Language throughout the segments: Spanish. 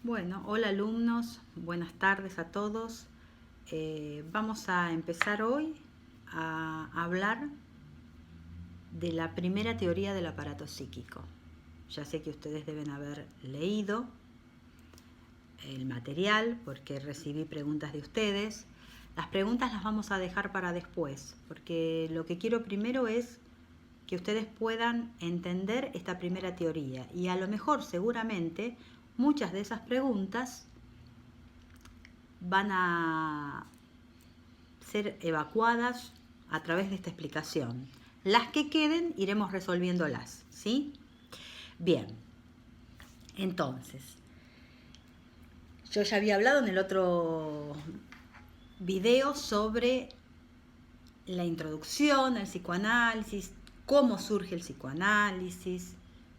Bueno, hola alumnos, buenas tardes a todos. Vamos a empezar hoy a hablar de la primera teoría del aparato psíquico. Ya sé que ustedes deben haber leído el material porque recibí preguntas de ustedes. Las preguntas las vamos a dejar para después, porque lo que quiero primero es que ustedes puedan entender esta primera teoría y a lo mejor seguramente muchas de esas preguntas van a ser evacuadas a través de esta explicación. Las que queden iremos resolviéndolas, ¿sí? Bien, entonces, yo ya había hablado en el otro video sobre la introducción al psicoanálisis, cómo surge el psicoanálisis,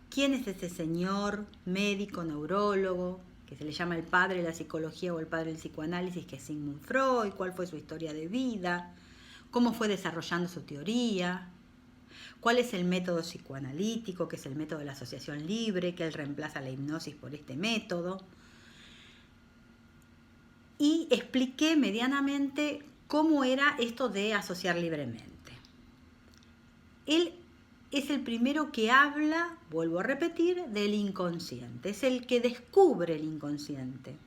quién es ese señor médico, neurólogo, que se le llama el padre de la psicología o el padre del psicoanálisis, que es Sigmund Freud, cuál fue su historia de vida, cómo fue desarrollando su teoría, cuál es el método psicoanalítico, que es el método de la asociación libre, que él reemplaza la hipnosis por este método. Y expliqué medianamente cómo era esto de asociar libremente. Él es el primero que habla, vuelvo a repetir, del inconsciente. Es el que descubre el inconsciente.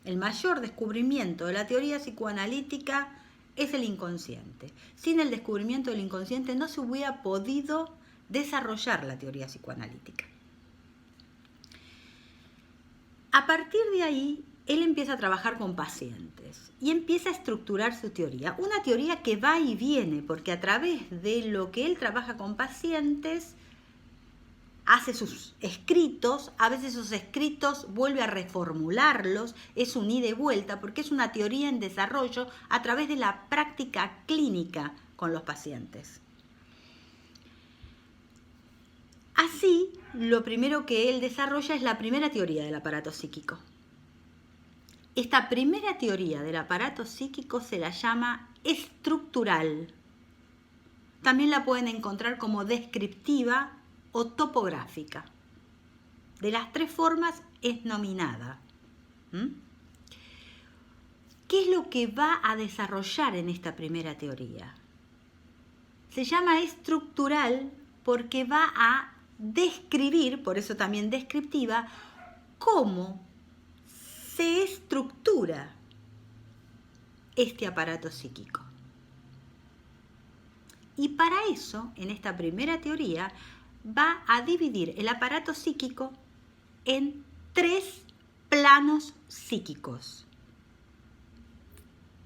El mayor descubrimiento de la teoría psicoanalítica es el inconsciente. Sin el descubrimiento del inconsciente no se hubiera podido desarrollar la teoría psicoanalítica. A partir de ahí, él empieza a trabajar con pacientes y empieza a estructurar su teoría. Una teoría que va y viene, porque a través de lo que él trabaja con pacientes, hace sus escritos, a veces esos escritos vuelve a reformularlos, es un ida y vuelta, porque es una teoría en desarrollo a través de la práctica clínica con los pacientes. Así, lo primero que él desarrolla es la primera teoría del aparato psíquico. Esta primera teoría del aparato psíquico se la llama estructural. También la pueden encontrar como descriptiva o topográfica. De las tres formas es nominada. ¿Qué es lo que va a desarrollar en esta primera teoría? Se llama estructural porque va a describir, por eso también descriptiva, cómo se estructura este aparato psíquico. Y para eso, en esta primera teoría, va a dividir el aparato psíquico en 3 planos psíquicos.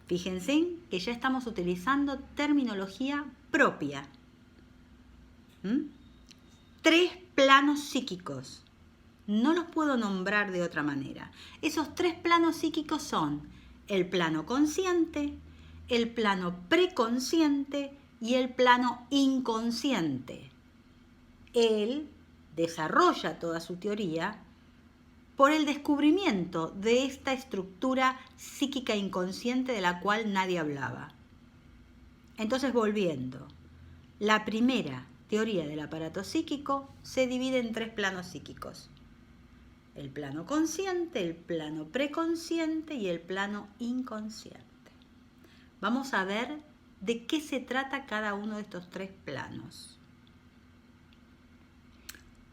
Fíjense que ya estamos utilizando terminología propia. 3 planos psíquicos. No los puedo nombrar de otra manera. Esos 3 planos psíquicos son el plano consciente, el plano preconsciente y el plano inconsciente. Él desarrolla toda su teoría por el descubrimiento de esta estructura psíquica inconsciente de la cual nadie hablaba. Entonces, volviendo, la primera teoría del aparato psíquico se divide en 3 planos psíquicos. El plano consciente, el plano preconsciente y el plano inconsciente. Vamos a ver de qué se trata cada uno de estos 3 planos.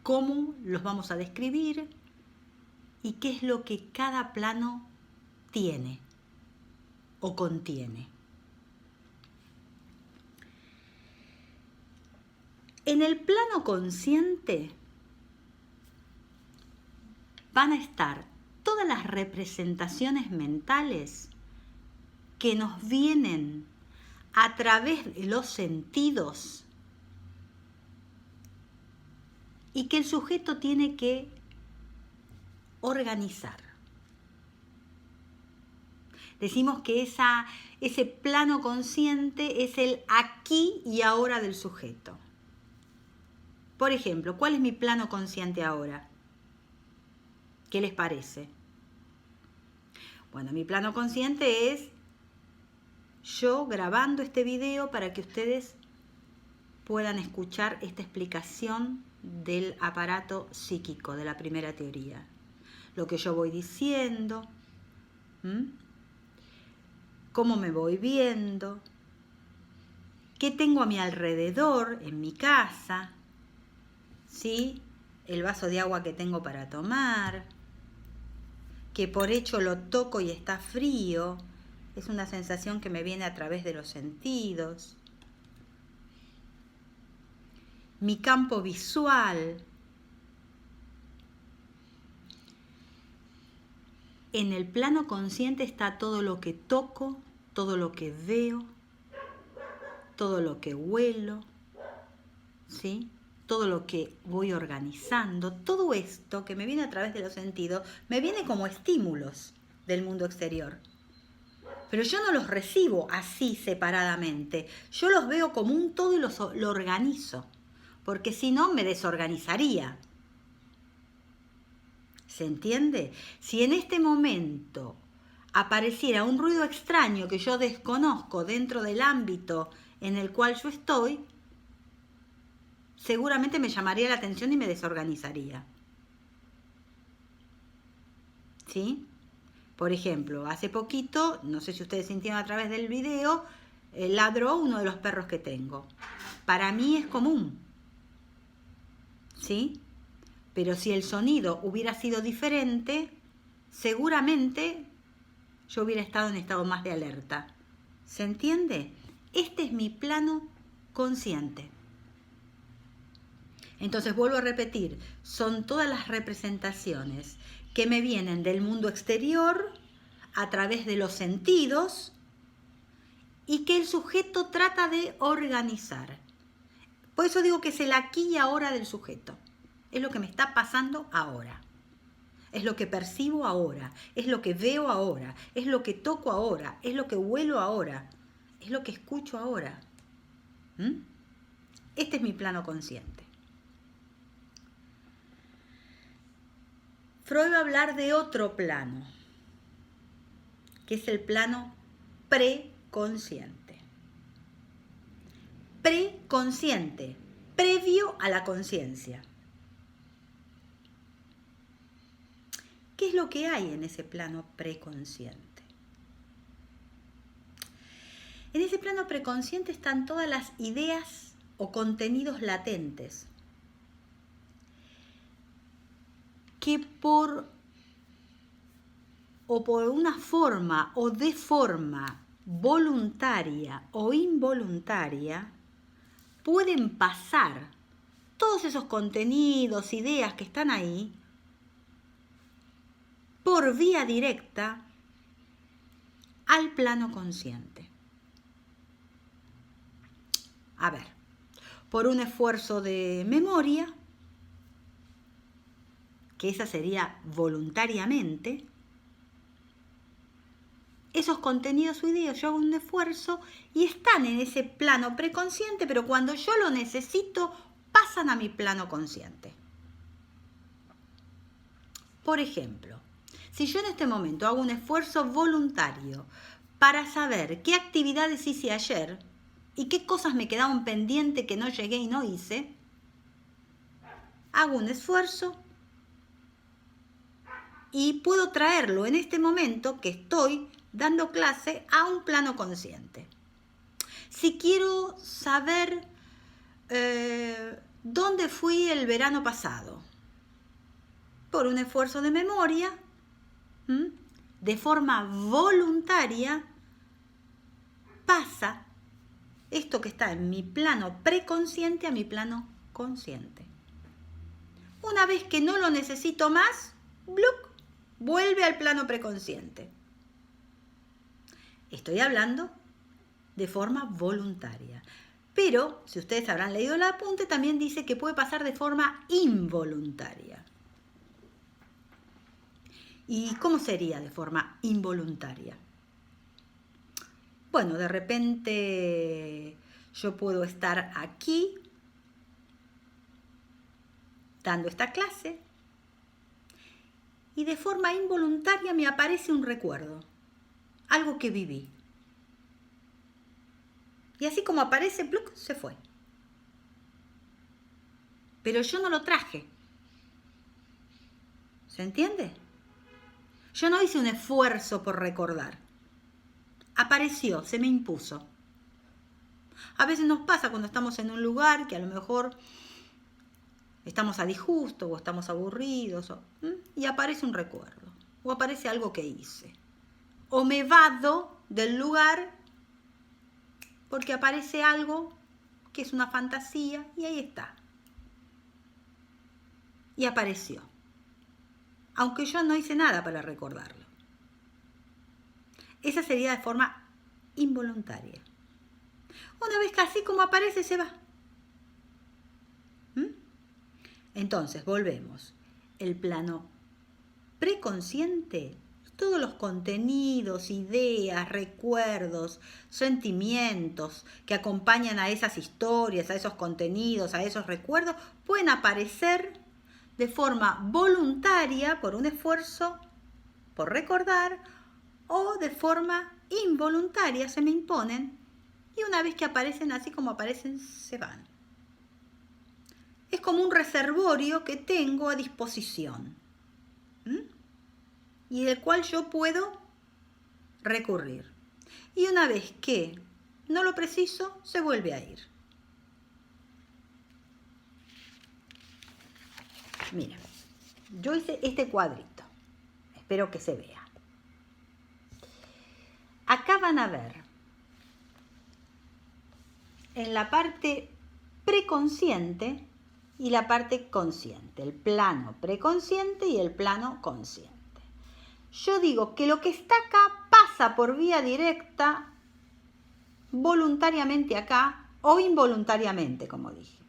Cómo los vamos a describir y qué es lo que cada plano tiene o contiene. En el plano consciente van a estar todas las representaciones mentales que nos vienen a través de los sentidos y que el sujeto tiene que organizar. Decimos que ese plano consciente es el aquí y ahora del sujeto. Por ejemplo, ¿cuál es mi plano consciente ahora? ¿Qué les parece? Bueno, mi plano consciente es yo grabando este video para que ustedes puedan escuchar esta explicación del aparato psíquico de la primera teoría. lo que yo voy diciendo, cómo me voy viendo, qué tengo a mi alrededor, en mi casa, ¿sí? El vaso de agua que tengo para tomar, que por hecho lo toco y está frío, es una sensación que me viene a través de los sentidos. Mi campo visual. En el plano consciente está todo lo que toco, todo lo que veo, todo lo que huelo, ¿sí? Todo lo que voy organizando, todo esto que me viene a través de los sentidos, me viene como estímulos del mundo exterior. Pero yo no los recibo así separadamente, yo los veo como un todo y lo organizo, porque si no me desorganizaría. ¿Se entiende? Si en este momento apareciera un ruido extraño que yo desconozco dentro del ámbito en el cual yo estoy, seguramente me llamaría la atención y me desorganizaría. ¿Sí? Por ejemplo, hace poquito, no sé si ustedes sintieron a través del video, ladró uno de los perros que tengo. Para mí es común. ¿Sí? Pero si el sonido hubiera sido diferente, seguramente yo hubiera estado en estado más de alerta. ¿Se entiende? Este es mi plano consciente. Entonces vuelvo a repetir, son todas las representaciones que me vienen del mundo exterior a través de los sentidos y que el sujeto trata de organizar. Por eso digo que es el aquí y ahora del sujeto. Es lo que me está pasando ahora. Es lo que percibo ahora. Es lo que veo ahora. Es lo que toco ahora. Es lo que huelo ahora. Es lo que escucho ahora. Este es mi plano consciente. Freud va a hablar de otro plano, que es el plano preconsciente. Preconsciente, previo a la conciencia. ¿Qué es lo que hay en ese plano preconsciente? En ese plano preconsciente están todas las ideas o contenidos latentes que por una forma o de forma voluntaria o involuntaria pueden pasar todos esos contenidos, ideas que están ahí por vía directa al plano consciente. A ver, por un esfuerzo de memoria, que esa sería voluntariamente, esos contenidos o ideas, yo hago un esfuerzo y están en ese plano preconsciente, pero cuando yo lo necesito, pasan a mi plano consciente. Por ejemplo, si yo en este momento hago un esfuerzo voluntario para saber qué actividades hice ayer y qué cosas me quedaban pendientes que no llegué y no hice, hago un esfuerzo y puedo traerlo en este momento que estoy dando clase a un plano consciente. Si quiero saber dónde fui el verano pasado, por un esfuerzo de memoria, de forma voluntaria, pasa esto que está en mi plano preconsciente a mi plano consciente. Una vez que no lo necesito más, ¡bluc!, vuelve al plano preconsciente. Estoy hablando de forma voluntaria. Pero, si ustedes habrán leído el apunte, también dice que puede pasar de forma involuntaria. ¿Y cómo sería de forma involuntaria? Bueno, de repente yo puedo estar aquí dando esta clase y de forma involuntaria me aparece un recuerdo, algo que viví. Y así como aparece, ¡pluc!, se fue. Pero yo no lo traje. ¿Se entiende? Yo no hice un esfuerzo por recordar. Apareció, se me impuso. A veces nos pasa cuando estamos en un lugar que a lo mejor estamos a disgusto o estamos aburridos y aparece un recuerdo o aparece algo que hice. O me vado del lugar porque aparece algo que es una fantasía y ahí está. Y apareció. Aunque yo no hice nada para recordarlo. Esa sería de forma involuntaria. Una vez que así como aparece, se va. Entonces, volvemos. El plano preconsciente, todos los contenidos, ideas, recuerdos, sentimientos que acompañan a esas historias, a esos contenidos, a esos recuerdos, pueden aparecer de forma voluntaria por un esfuerzo, por recordar, o de forma involuntaria se me imponen y una vez que aparecen así como aparecen se van. Es como un reservorio que tengo a disposición y del cual yo puedo recurrir. Y una vez que no lo preciso, se vuelve a ir. Mira, yo hice este cuadrito. Espero que se vea. Acá van a ver en la parte preconsciente y la parte consciente, el plano preconsciente y el plano consciente. Yo digo que lo que está acá pasa por vía directa voluntariamente acá o involuntariamente, como dije.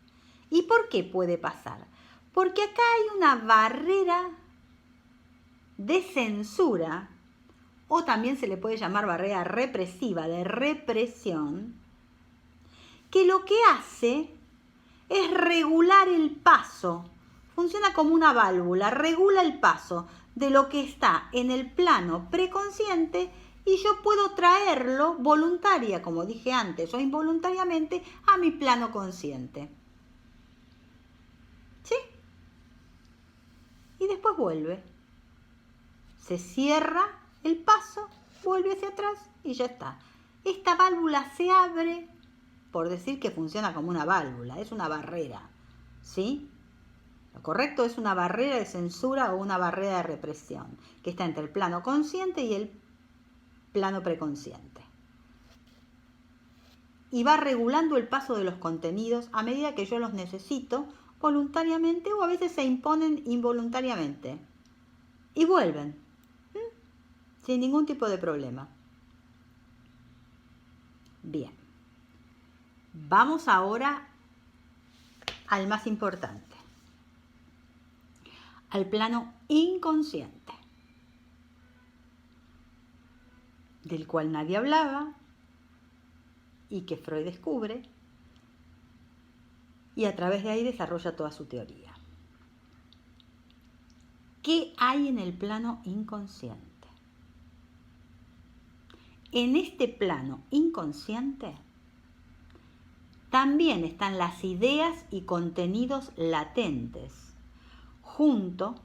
¿Y por qué puede pasar? Porque acá hay una barrera de censura, o también se le puede llamar barrera represiva, de represión, que lo que hace es regular el paso. Funciona como una válvula, regula el paso de lo que está en el plano preconsciente y yo puedo traerlo voluntaria, como dije antes, o involuntariamente a mi plano consciente. ¿Sí? Y después vuelve. Se cierra el paso, vuelve hacia atrás y ya está. Esta válvula se abre, por decir que funciona como una válvula, es una barrera, ¿sí? Lo correcto es una barrera de censura o una barrera de represión, que está entre el plano consciente y el plano preconsciente. Y va regulando el paso de los contenidos a medida que yo los necesito voluntariamente o a veces se imponen involuntariamente. Y vuelven, sin ningún tipo de problema. Bien. Vamos ahora al más importante, al plano inconsciente, del cual nadie hablaba y que Freud descubre y a través de ahí desarrolla toda su teoría. ¿Qué hay en el plano inconsciente? En este plano inconsciente también están las ideas y contenidos latentes, junto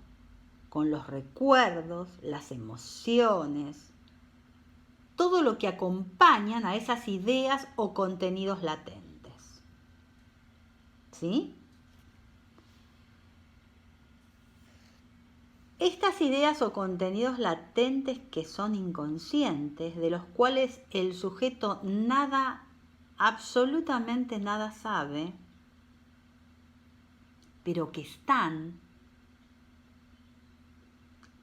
con los recuerdos, las emociones, todo lo que acompañan a esas ideas o contenidos latentes. ¿Sí? Estas ideas o contenidos latentes que son inconscientes, de los cuales el sujeto nada, absolutamente nada sabe, pero que están,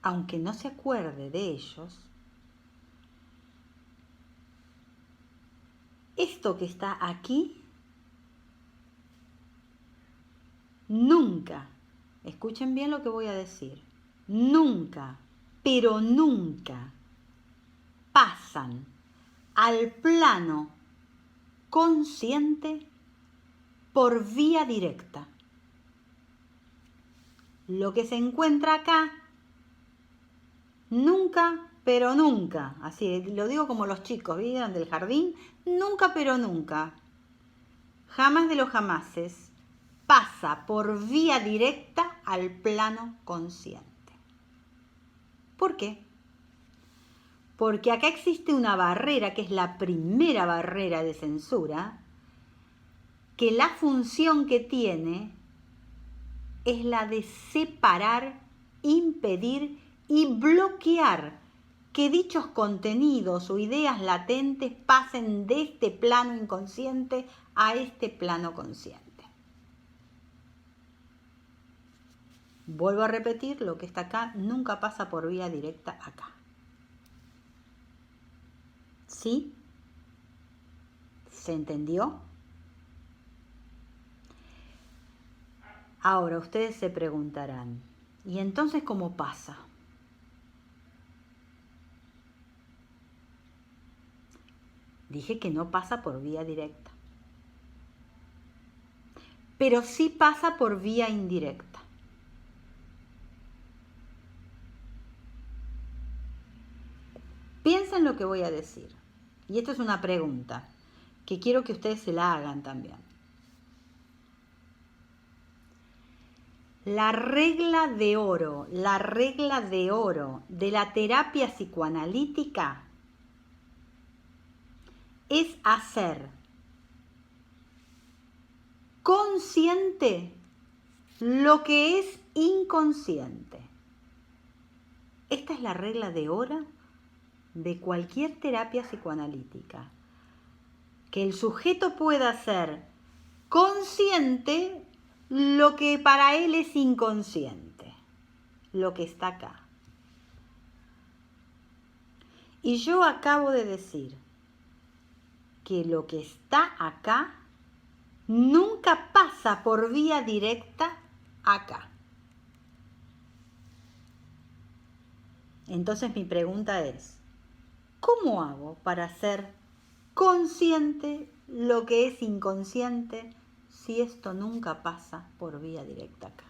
aunque no se acuerde de ellos, esto que está aquí, nunca, escuchen bien lo que voy a decir, nunca, pero nunca pasan al plano consciente por vía directa. Lo que se encuentra acá, nunca, pero nunca, así lo digo como los chicos, ¿vieron? Del jardín, nunca, pero nunca, jamás de los jamases, pasa por vía directa al plano consciente. ¿Por qué? Porque acá existe una barrera, que es la primera barrera de censura, que la función que tiene es la de separar, impedir y bloquear que dichos contenidos o ideas latentes pasen de este plano inconsciente a este plano consciente. Vuelvo a repetir, lo que está acá nunca pasa por vía directa acá. ¿Sí? ¿Se entendió? Ahora ustedes se preguntarán, ¿y entonces cómo pasa? Dije que no pasa por vía directa, pero sí pasa por vía indirecta. Piensen lo que voy a decir. Y esto es una pregunta que quiero que ustedes se la hagan también. La regla de oro de la terapia psicoanalítica es hacer consciente lo que es inconsciente. Esta es la regla de oro de cualquier terapia psicoanalítica. Que el sujeto pueda ser consciente lo que para él es inconsciente, lo que está acá. Y yo acabo de decir que lo que está acá nunca pasa por vía directa acá. Entonces mi pregunta es, ¿cómo hago para ser consciente lo que es inconsciente si esto nunca pasa por vía directa acá?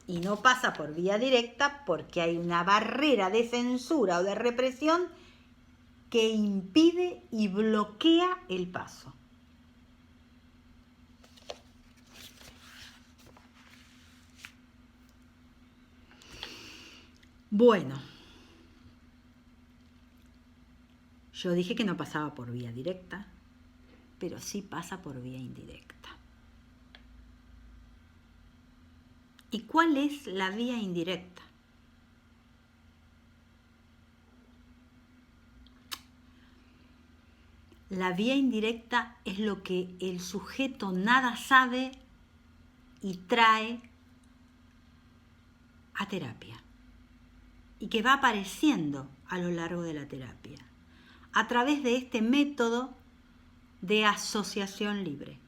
Y no pasa por vía directa porque hay una barrera de censura o de represión que impide y bloquea el paso. Bueno, yo dije que no pasaba por vía directa, pero sí pasa por vía indirecta. ¿Y cuál es la vía indirecta? La vía indirecta es lo que el sujeto nada sabe y trae a terapia y que va apareciendo a lo largo de la terapia a través de este método de asociación libre,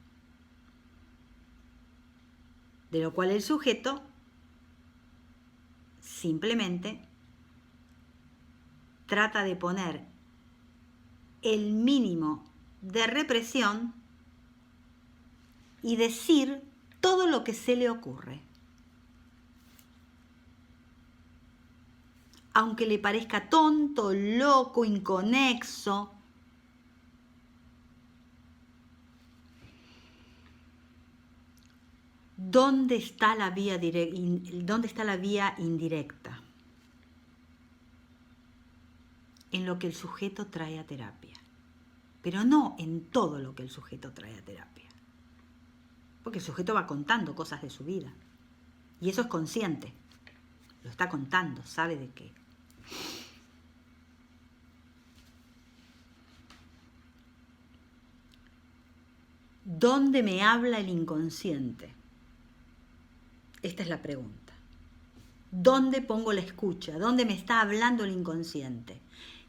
de lo cual el sujeto simplemente trata de poner el mínimo de represión y decir todo lo que se le ocurre, aunque le parezca tonto, loco, inconexo. ¿Dónde está la vía indirecta? En lo que el sujeto trae a terapia, pero no en todo lo que el sujeto trae a terapia, porque el sujeto va contando cosas de su vida y eso es consciente, lo está contando, sabe de qué. ¿Dónde me habla el inconsciente? Esta es la pregunta. ¿Dónde pongo la escucha? ¿Dónde me está hablando el inconsciente?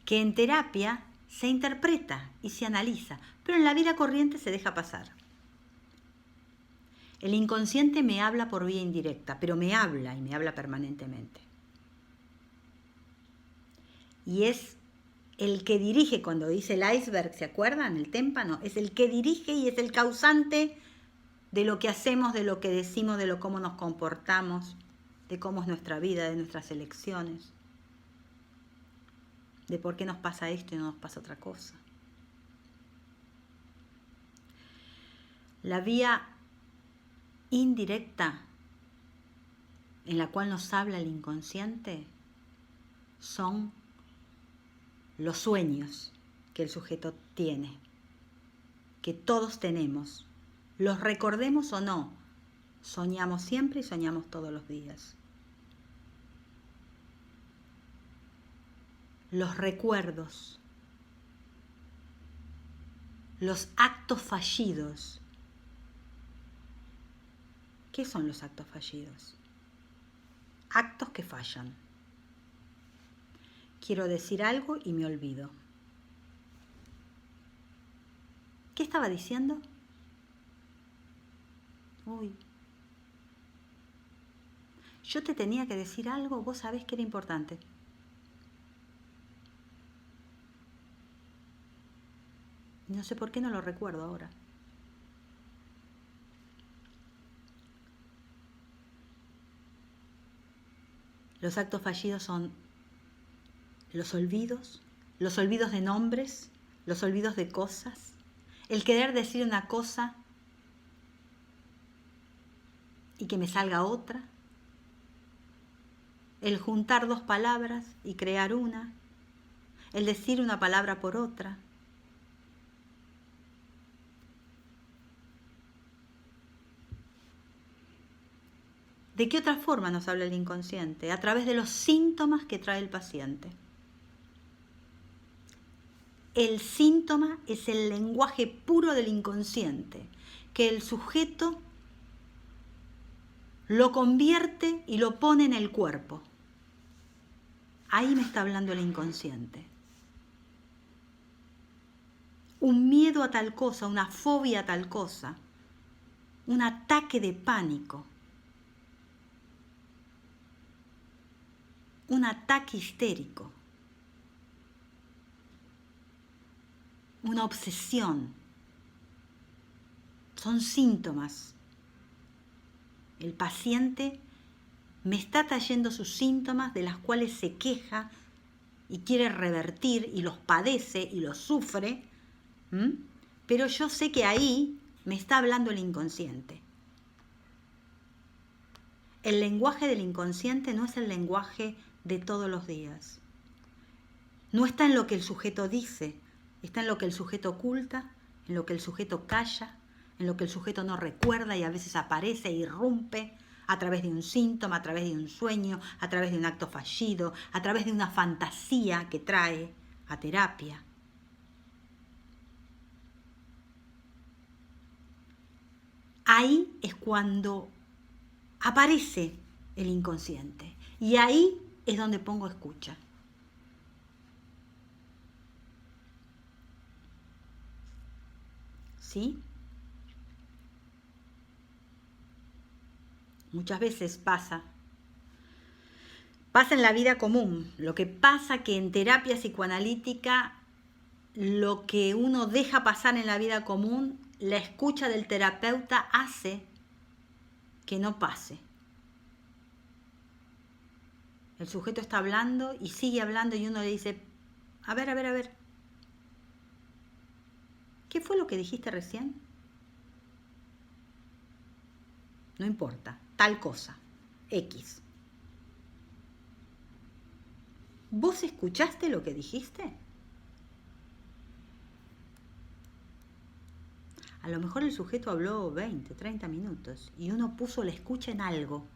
Que en terapia se interpreta y se analiza, pero en la vida corriente se deja pasar. El inconsciente me habla por vía indirecta, pero me habla y me habla permanentemente. Y es el que dirige, cuando dice el iceberg, ¿se acuerdan? El témpano, es el que dirige y es el causante de lo que hacemos, de lo que decimos, de cómo nos comportamos, de cómo es nuestra vida, de nuestras elecciones, de por qué nos pasa esto y no nos pasa otra cosa. La vía indirecta en la cual nos habla el inconsciente son los sueños que el sujeto tiene, que todos tenemos, los recordemos o no, soñamos siempre y soñamos todos los días. Los recuerdos, los actos fallidos. ¿Qué son los actos fallidos? Actos que fallan. Quiero decir algo y me olvido. ¿Qué estaba diciendo? Uy. Yo te tenía que decir algo, vos sabés que era importante. No sé por qué no lo recuerdo ahora. Los actos fallidos son los olvidos de nombres, los olvidos de cosas, el querer decir una cosa y que me salga otra, el juntar dos palabras y crear una, el decir una palabra por otra. ¿De qué otra forma nos habla el inconsciente? A través de los síntomas que trae el paciente. El síntoma es el lenguaje puro del inconsciente, que el sujeto lo convierte y lo pone en el cuerpo. Ahí me está hablando el inconsciente. Un miedo a tal cosa, una fobia a tal cosa, un ataque de pánico, un ataque histérico, una obsesión. Son síntomas. El paciente me está trayendo sus síntomas de las cuales se queja y quiere revertir y los padece y los sufre, pero yo sé que ahí me está hablando el inconsciente. El lenguaje del inconsciente no es el lenguaje de todos los días. No está en lo que el sujeto dice, está en lo que el sujeto oculta, en lo que el sujeto calla, en lo que el sujeto no recuerda y a veces aparece e irrumpe a través de un síntoma, a través de un sueño, a través de un acto fallido, a través de una fantasía que trae a terapia. Ahí es cuando aparece el inconsciente y ahí es donde pongo escucha. ¿Sí? Muchas veces pasa en la vida común. Lo que pasa que en terapia psicoanalítica, lo que uno deja pasar en la vida común, la escucha del terapeuta hace que no pase. El sujeto está hablando y sigue hablando y uno le dice, a ver, ¿qué fue lo que dijiste recién? No importa, tal cosa, X. ¿Vos escuchaste lo que dijiste? A lo mejor el sujeto habló 20, 30 minutos y uno puso la escucha en algo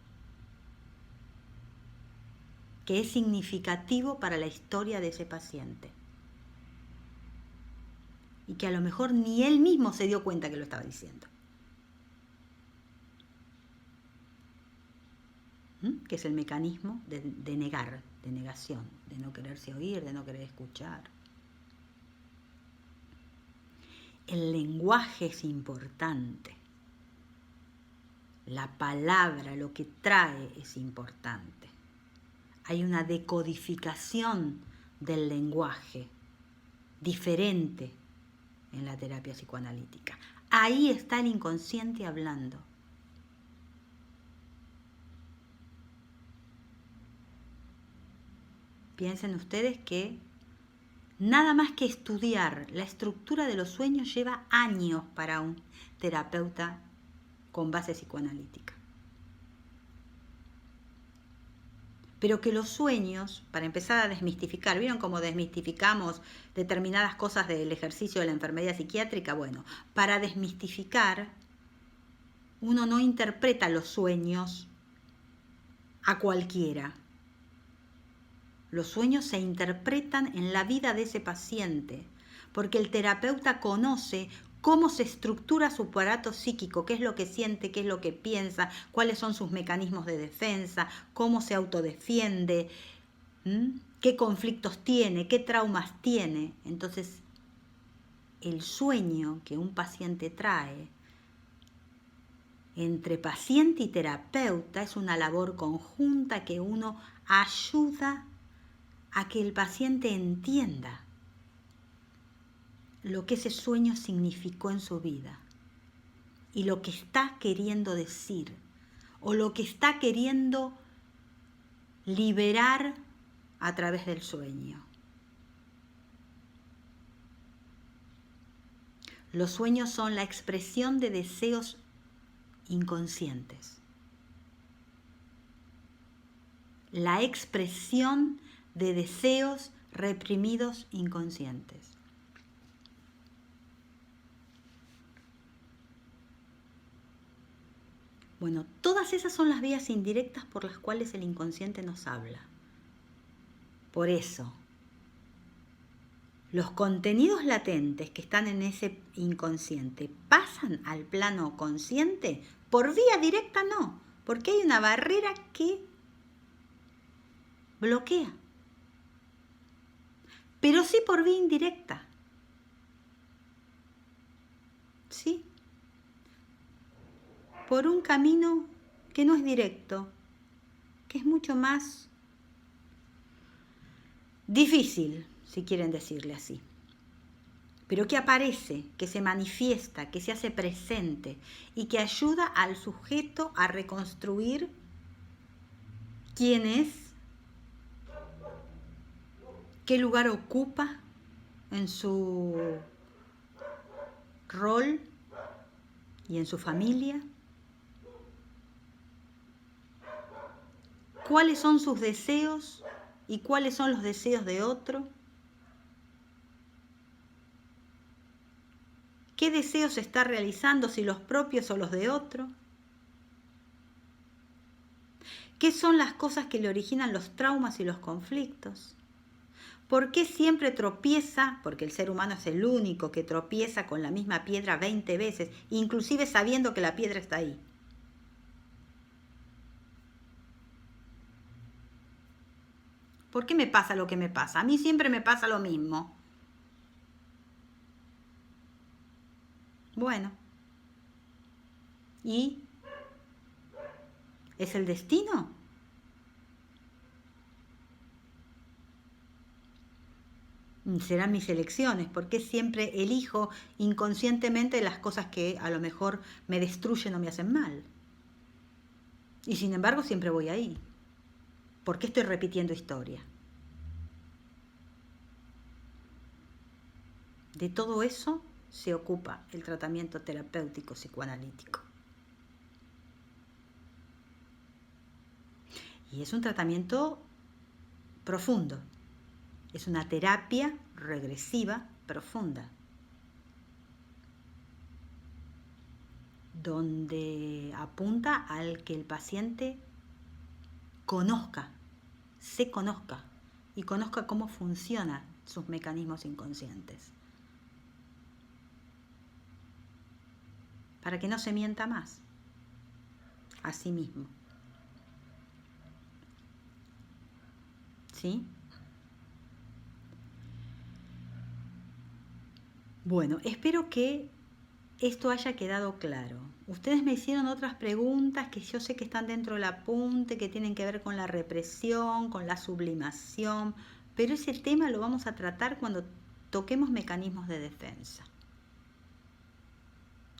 que es significativo para la historia de ese paciente. Y que a lo mejor ni él mismo se dio cuenta que lo estaba diciendo. Que es el mecanismo de negar, de negación, de no quererse oír, de no querer escuchar. El lenguaje es importante. La palabra, lo que trae es importante. Hay una decodificación del lenguaje diferente en la terapia psicoanalítica. Ahí está el inconsciente hablando. Piensen ustedes que nada más que estudiar la estructura de los sueños lleva años para un terapeuta con base psicoanalítica. pero que los sueños, para empezar a desmistificar, ¿vieron cómo desmistificamos determinadas cosas del ejercicio de la enfermería psiquiátrica? Bueno, para desmistificar, uno no interpreta los sueños a cualquiera. Los sueños se interpretan en la vida de ese paciente, porque el terapeuta conoce cómo se estructura su aparato psíquico, qué es lo que siente, qué es lo que piensa, cuáles son sus mecanismos de defensa, cómo se autodefiende, qué conflictos tiene, qué traumas tiene. Entonces, el sueño que un paciente trae entre paciente y terapeuta es una labor conjunta que uno ayuda a que el paciente entienda lo que ese sueño significó en su vida y lo que está queriendo decir o lo que está queriendo liberar a través del sueño. Los sueños son la expresión de deseos inconscientes. La expresión de deseos reprimidos inconscientes. Bueno, todas esas son las vías indirectas por las cuales el inconsciente nos habla. Por eso, los contenidos latentes que están en ese inconsciente pasan al plano consciente, por vía directa no, porque hay una barrera que bloquea, pero sí por vía indirecta. ¿Sí? Por un camino que no es directo, que es mucho más difícil, si quieren decirle así, pero que aparece, que se manifiesta, que se hace presente y que ayuda al sujeto a reconstruir quién es, qué lugar ocupa en su rol y en su familia, cuáles son sus deseos y cuáles son los deseos de otro, qué deseos se está realizando, si los propios o los de otro, qué son las cosas que le originan los traumas y los conflictos, por qué siempre tropieza, porque el ser humano es el único que tropieza con la misma piedra 20 veces, inclusive sabiendo que la piedra está ahí. ¿Por qué me pasa lo que me pasa? A mí siempre me pasa lo mismo. Bueno, ¿y es el destino? Serán mis elecciones, porque siempre elijo inconscientemente las cosas que a lo mejor me destruyen o me hacen mal. Y sin embargo siempre voy ahí. ¿Por qué estoy repitiendo historia? De todo eso se ocupa el tratamiento terapéutico psicoanalítico. Y es un tratamiento profundo. Es una terapia regresiva profunda, donde apunta al que el paciente se conozca y conozca cómo funcionan sus mecanismos inconscientes, para que no se mienta más a sí mismo. ¿Sí? Bueno, espero que esto haya quedado claro. Ustedes me hicieron otras preguntas que yo sé que están dentro del apunte, que tienen que ver con la represión, con la sublimación, pero ese tema lo vamos a tratar cuando toquemos mecanismos de defensa.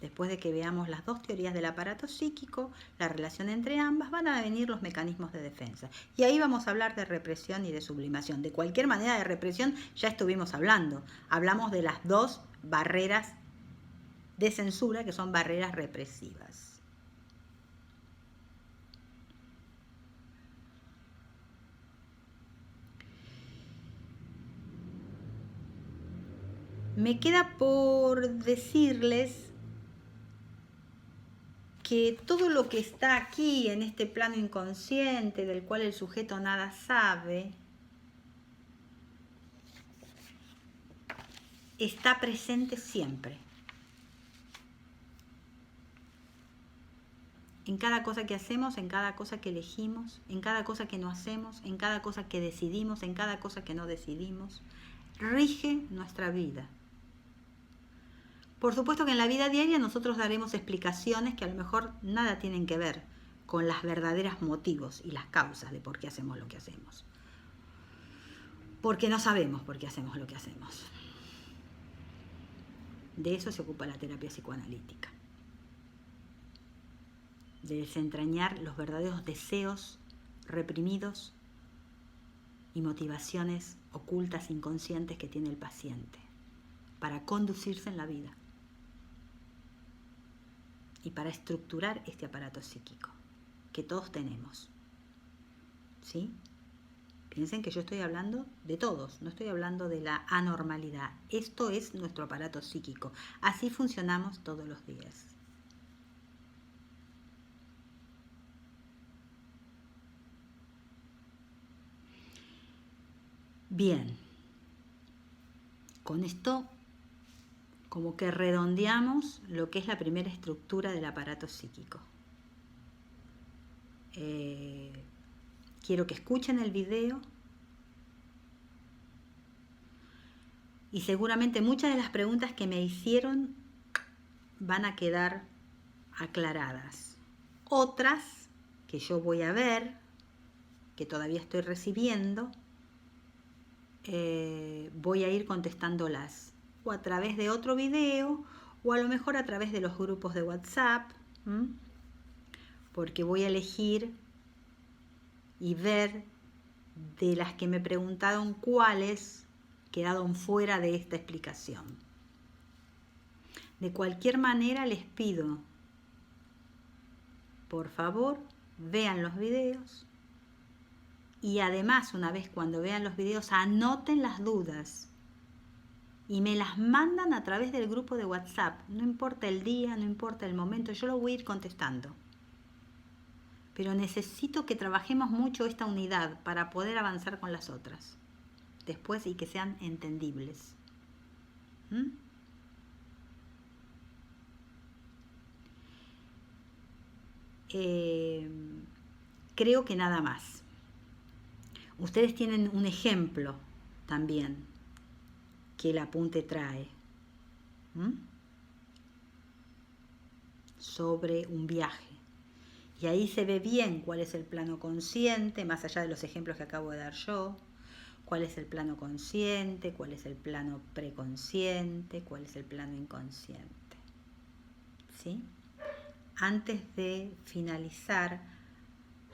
Después de que veamos las dos teorías del aparato psíquico, la relación entre ambas, van a venir los mecanismos de defensa. Y ahí vamos a hablar de represión y de sublimación. De cualquier manera, de represión ya estuvimos hablando. Hablamos de las dos barreras de censura, que son barreras represivas. Me queda por decirles que todo lo que está aquí en este plano inconsciente, del cual el sujeto nada sabe, está presente siempre. En cada cosa que hacemos, en cada cosa que elegimos, en cada cosa que no hacemos, en cada cosa que decidimos, en cada cosa que no decidimos, rige nuestra vida. Por supuesto que en la vida diaria nosotros daremos explicaciones que a lo mejor nada tienen que ver con los verdaderos motivos y las causas de por qué hacemos lo que hacemos. Porque no sabemos por qué hacemos lo que hacemos. De eso se ocupa la terapia psicoanalítica. De desentrañar los verdaderos deseos reprimidos y motivaciones ocultas, inconscientes que tiene el paciente para conducirse en la vida y para estructurar este aparato psíquico que todos tenemos. ¿Sí? Piensen que yo estoy hablando de todos, no estoy hablando de la anormalidad. Esto es nuestro aparato psíquico. Así funcionamos todos los días. Bien, con esto como que redondeamos lo que es la primera estructura del aparato psíquico. Quiero que escuchen el video y seguramente muchas de las preguntas que me hicieron van a quedar aclaradas. Otras que yo voy a ver, que todavía estoy recibiendo, voy a ir contestándolas o a través de otro video o a lo mejor a través de los grupos de WhatsApp, porque voy a elegir y ver de las que me preguntaron cuáles quedaron fuera de esta explicación. De cualquier manera les pido, por favor, vean los videos. Y además, una vez cuando vean los videos, anoten las dudas y me las mandan a través del grupo de WhatsApp. No importa el día, no importa el momento, yo lo voy a ir contestando. Pero necesito que trabajemos mucho esta unidad para poder avanzar con las otras después y que sean entendibles. Creo que nada más. Ustedes tienen un ejemplo también que el apunte trae sobre un viaje. Y ahí se ve bien cuál es el plano consciente, más allá de los ejemplos que acabo de dar yo, cuál es el plano consciente, cuál es el plano preconsciente, cuál es el plano inconsciente. ¿Sí? Antes de finalizar,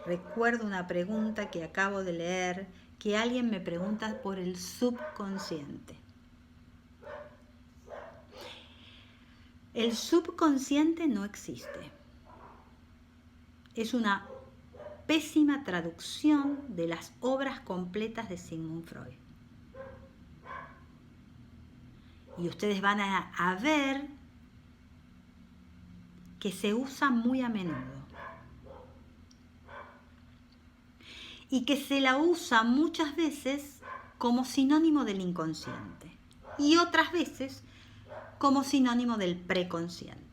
recuerdo una pregunta que acabo de leer, que alguien me pregunta por el subconsciente. El subconsciente no existe. Es una pésima traducción de las obras completas de Sigmund Freud. Y ustedes van a ver que se usa muy a menudo. Y que se la usa muchas veces como sinónimo del inconsciente. Y otras veces como sinónimo del preconsciente.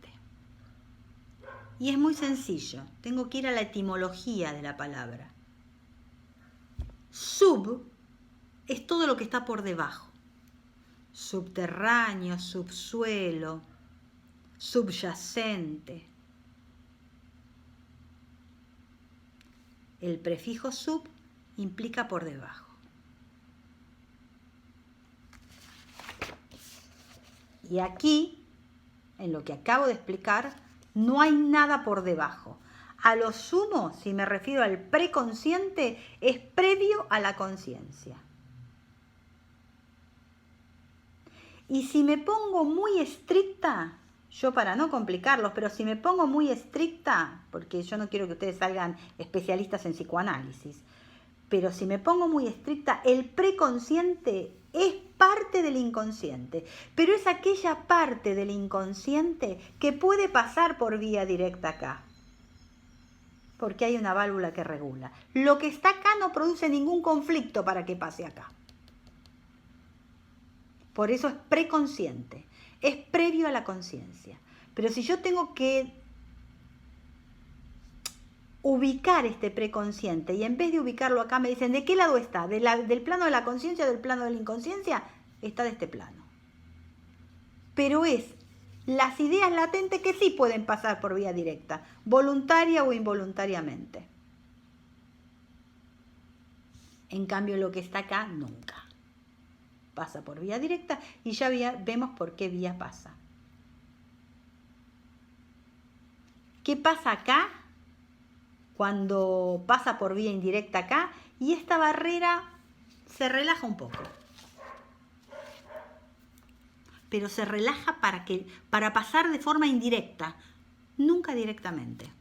Y es muy sencillo, tengo que ir a la etimología de la palabra. Sub es todo lo que está por debajo. Subterráneo, subsuelo, subyacente. El prefijo sub implica por debajo. Y aquí, en lo que acabo de explicar, no hay nada por debajo. A lo sumo, si me refiero al preconsciente, es previo a la conciencia. Y si me pongo muy estricta, yo para no complicarlos, pero si me pongo muy estricta, porque yo no quiero que ustedes salgan especialistas en psicoanálisis, pero si me pongo muy estricta, el preconsciente Es parte del inconsciente, pero es aquella parte del inconsciente que puede pasar por vía directa acá, porque hay una válvula que regula. Lo que está acá no produce ningún conflicto para que pase acá. Por eso es preconsciente, es previo a la conciencia. Pero si yo tengo que ubicar este preconsciente y en vez de ubicarlo acá me dicen, ¿de qué lado está? ¿Del plano de la conciencia o del plano de la inconsciencia? Está de este plano. Pero es las ideas latentes que sí pueden pasar por vía directa, voluntaria o involuntariamente. En cambio, lo que está acá nunca pasa por vía directa y ya vemos por qué vía pasa. ¿Qué pasa acá cuando pasa por vía indirecta acá? Y esta barrera se relaja un poco. Pero se relaja para pasar de forma indirecta, nunca directamente.